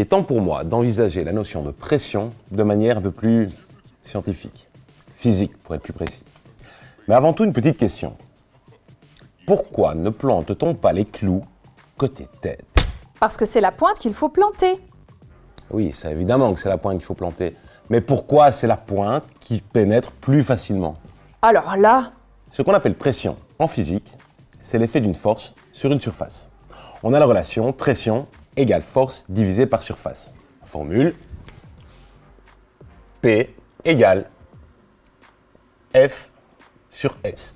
est temps pour moi d'envisager la notion de pression de manière un peu plus scientifique, physique pour être plus précis. Mais avant tout, une petite question. Pourquoi ne plante-t-on pas les clous côté tête? Parce que c'est la pointe qu'il faut planter. Oui, c'est évidemment que c'est la pointe qu'il faut planter. Mais pourquoi c'est la pointe qui pénètre plus facilement? Alors là, Ce qu'on appelle pression en physique, c'est l'effet d'une force sur une surface. On a la relation pression égale force divisée par surface. Formule P égale F sur S.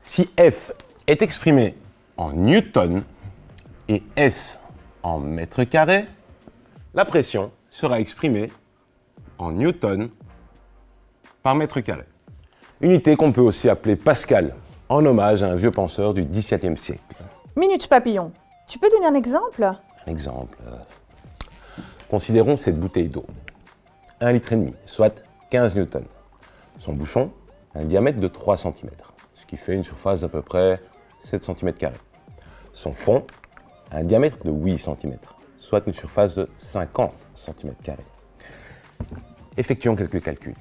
Si F est exprimé en newton et S en mètres carrés, la pression sera exprimée en newton par mètre carré. Unité qu'on peut aussi appeler Pascal, en hommage à un vieux penseur du XVIIe siècle. minute papillon, tu peux donner un exemple? Un exemple. Considérons cette bouteille d'eau. 1,5 litre, soit 15 newtons. Son bouchon a un diamètre de 3 cm, ce qui fait une surface d'à peu près 7 cm². Son fond a un diamètre de 8 cm, soit une surface de 50 cm². Effectuons quelques calculs.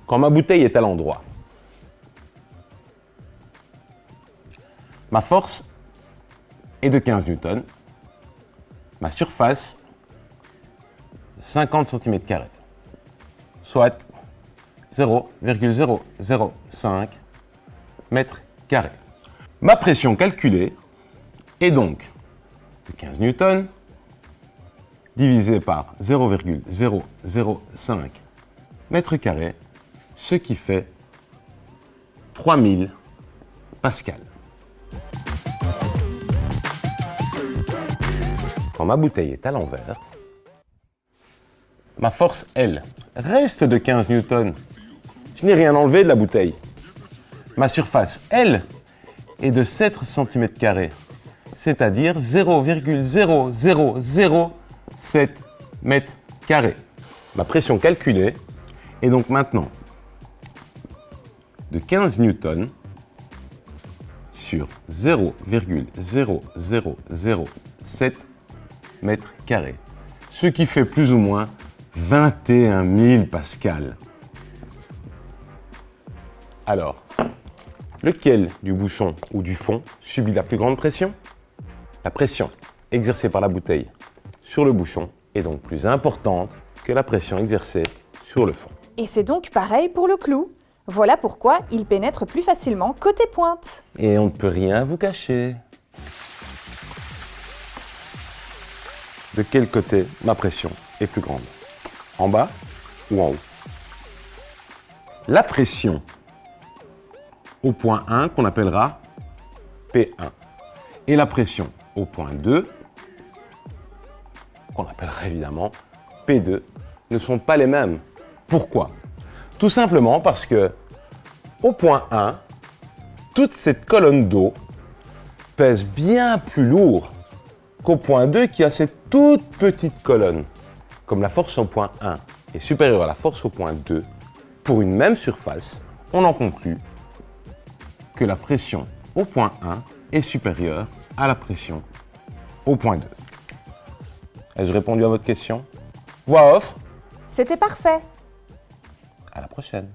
Quand ma bouteille est à l'endroit, ma force est de 15 newtons, ma surface 50 cm², soit 0,005 mètres carrés. Ma pression calculée est donc de 15 newtons divisé par 0,005 mètres carrés, ce qui fait 3000 pascal. Quand ma bouteille est à l'envers, ma force, elle, reste de 15 newtons. Je n'ai rien enlevé de la bouteille. Ma surface, elle, est de 7 cm², c'est-à-dire 0,0007 mètres carrés. Ma pression calculée est donc maintenant de 15 newtons sur 0,0007 mètres carrés, ce qui fait plus ou moins 21 000 pascal. Alors, lequel du bouchon ou du fond subit la plus grande pression? La pression exercée par la bouteille sur le bouchon est donc plus importante que la pression exercée sur le fond. Et c'est donc pareil pour le clou. Voilà pourquoi il pénètre plus facilement côté pointe. Et on ne peut rien vous cacher. De quel côté ma pression est plus grande? En bas ou en haut? La pression au point 1 qu'on appellera P1 et la pression au point 2 qu'on appellera évidemment P2 ne sont pas les mêmes. Pourquoi? Tout simplement parce que au point 1, toute cette colonne d'eau pèse bien plus lourd qu'au point 2 qui a cette toute petite colonne. Comme la force au point 1 est supérieure à la force au point 2, pour une même surface, on en conclut que la pression au point 1 est supérieure à la pression au point 2. Ai-je répondu à votre question? Voix off. C'était parfait. À la prochaine.